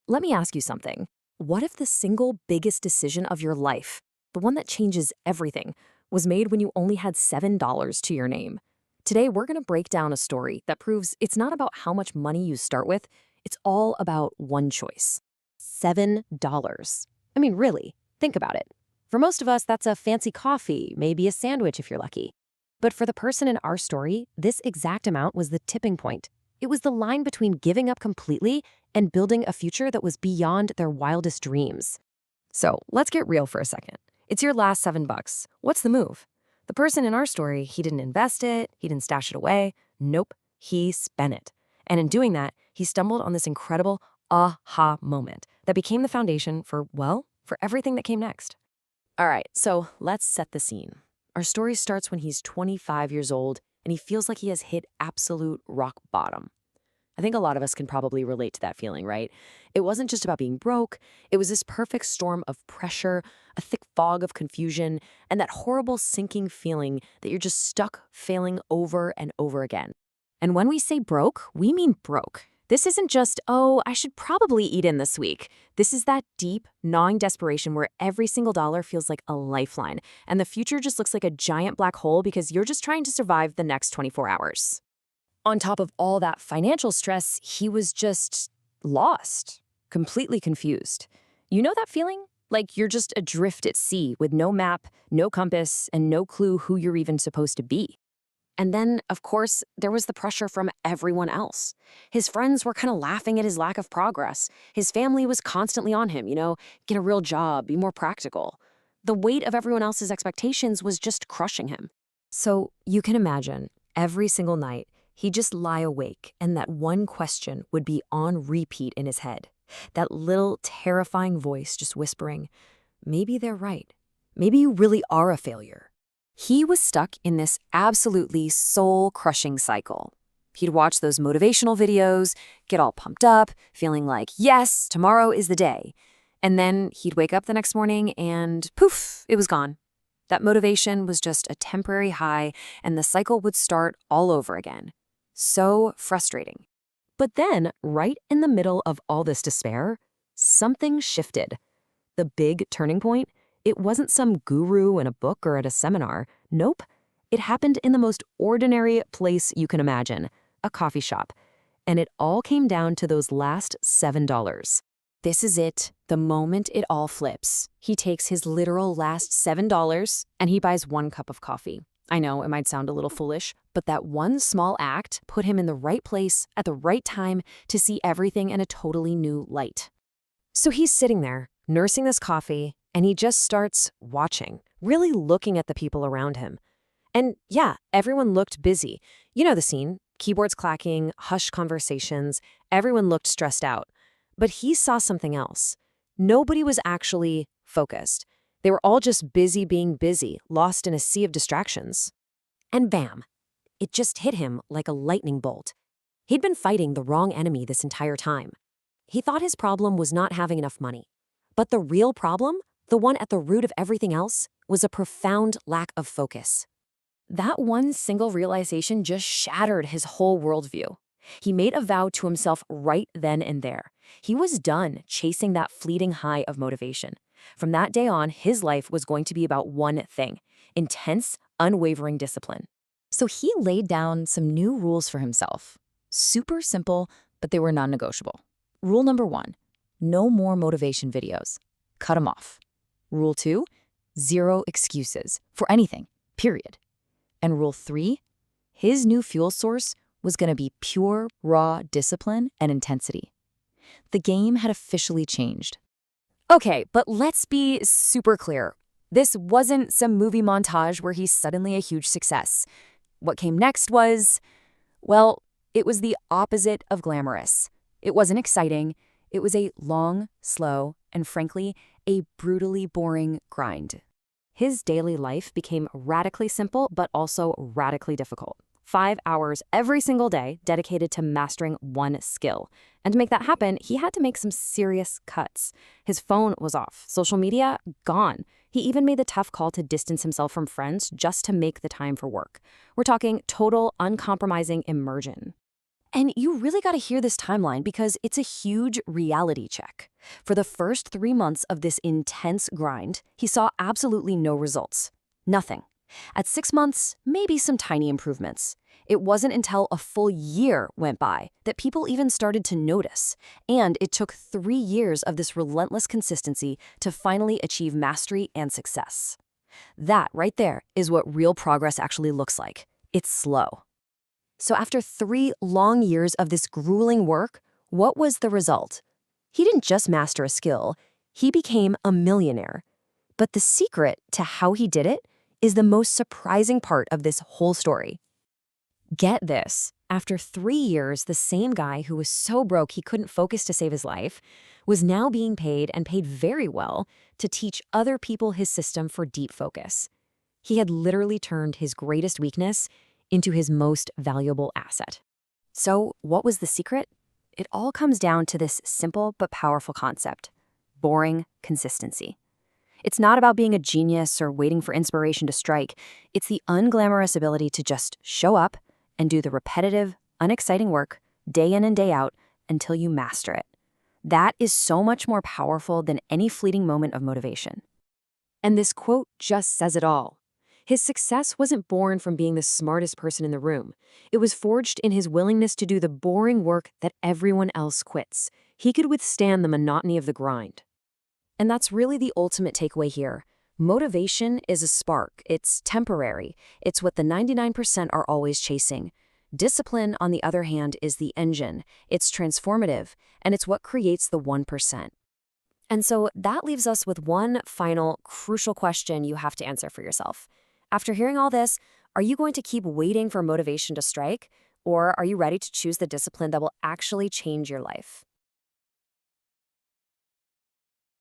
let me ask you something. What if the single biggest decision of your life, the one that changes everything, was made when you only had $7 to your name? Today, we're going to break down a story that proves it's not about how much money you start with, it's all about one choice. $7. I mean, really, think about it. For most of us, that's a fancy coffee, maybe a sandwich if you're lucky. But for the person in our story, this exact amount was the tipping point. It was the line between giving up completely and building a future that was beyond their wildest dreams. So let's get real for a second. It's your last $7. What's the move? The person in our story, he didn't invest it, he didn't stash it away. Nope, he spent it. And in doing that, he stumbled on this incredible aha moment that became the foundation for, well, for everything that came next. All right, so let's set the scene. Our story starts when he's 25 years old and he feels like he has hit absolute rock bottom. I think a lot of us can probably relate to that feeling, right? It wasn't just about being broke. It was this perfect storm of pressure, a thick fog of confusion, and that horrible sinking feeling that you're just stuck failing over and over again. And when we say broke, we mean broke. This isn't just, oh, I should probably eat in this week. This is that deep, gnawing desperation where every single dollar feels like a lifeline, and the future just looks like a giant black hole because you're just trying to survive the next 24 hours. On top of all that financial stress, he was just lost, completely confused. You know that feeling? Like you're just adrift at sea with no map, no compass, and no clue who you're even supposed to be. And then, of course, there was the pressure from everyone else. His friends were kind of laughing at his lack of progress. His family was constantly on him, get a real job, be more practical. The weight of everyone else's expectations was just crushing him. So you can imagine, every single night, he'd just lie awake, and that one question would be on repeat in his head. That little terrifying voice just whispering, maybe they're right. Maybe you really are a failure. He was stuck in this absolutely soul-crushing cycle. He'd watch those motivational videos, get all pumped up, feeling like, yes, tomorrow is the day. And then he'd wake up the next morning and poof, it was gone. That motivation was just a temporary high, and the cycle would start all over again. So frustrating. But then, right in the middle of all this despair, something shifted. The big turning point, it wasn't some guru in a book or at a seminar. Nope. It happened in the most ordinary place you can imagine, a coffee shop. And it all came down to those last $7. This is it, the moment it all flips. He takes his literal last $7 and he buys one cup of coffee. I know it might sound a little foolish, but that one small act put him in the right place at the right time to see everything in a totally new light. So he's sitting there, nursing this coffee, and he just starts watching, really looking at the people around him. And yeah, everyone looked busy. You know the scene, keyboards clacking, hushed conversations, everyone looked stressed out. But he saw something else. Nobody was actually focused. They were all just busy being busy, lost in a sea of distractions. And bam, it just hit him like a lightning bolt. He'd been fighting the wrong enemy this entire time. He thought his problem was not having enough money. But the real problem, the one at the root of everything else, was a profound lack of focus. That one single realization just shattered his whole worldview. He made a vow to himself right then and there. He was done chasing that fleeting high of motivation. From that day on, his life was going to be about one thing: intense, unwavering discipline. So he laid down some new rules for himself. Super simple, but they were non-negotiable. Rule number 1, no more motivation videos. Cut them off. Rule 2, 0 excuses for anything, period. And rule 3, his new fuel source was going to be pure, raw discipline and intensity. The game had officially changed. Okay, but let's be super clear. This wasn't some movie montage where he's suddenly a huge success. What came next was, well, it was the opposite of glamorous. It wasn't exciting. It was a long, slow, and frankly, a brutally boring grind. His daily life became radically simple, but also radically difficult. 5 hours every single day dedicated to mastering one skill. And to make that happen, he had to make some serious cuts. His phone was off, social media gone. He even made the tough call to distance himself from friends just to make the time for work. We're talking total, uncompromising immersion. And you really got to hear this timeline because it's a huge reality check. For the first 3 months of this intense grind, he saw absolutely no results. Nothing. At 6 months, maybe some tiny improvements. It wasn't until a full year went by that people even started to notice. And it took 3 years of this relentless consistency to finally achieve mastery and success. That right there is what real progress actually looks like. It's slow. So after 3 long years of this grueling work, what was the result? He didn't just master a skill, he became a millionaire. But the secret to how he did it is the most surprising part of this whole story. Get this. After 3 years, the same guy who was so broke he couldn't focus to save his life was now being paid and paid very well to teach other people his system for deep focus. He had literally turned his greatest weakness into his most valuable asset. So, what was the secret? It all comes down to this simple but powerful concept: boring consistency. It's not about being a genius or waiting for inspiration to strike. It's the unglamorous ability to just show up and do the repetitive, unexciting work day in and day out until you master it. That is so much more powerful than any fleeting moment of motivation. And this quote just says it all. His success wasn't born from being the smartest person in the room. It was forged in his willingness to do the boring work that everyone else quits. He could withstand the monotony of the grind. And that's really the ultimate takeaway here. Motivation is a spark. It's temporary. It's what the 99% are always chasing. Discipline, on the other hand, is the engine. It's transformative, and it's what creates the 1%. And so that leaves us with one final crucial question you have to answer for yourself. After hearing all this, are you going to keep waiting for motivation to strike, or are you ready to choose the discipline that will actually change your life?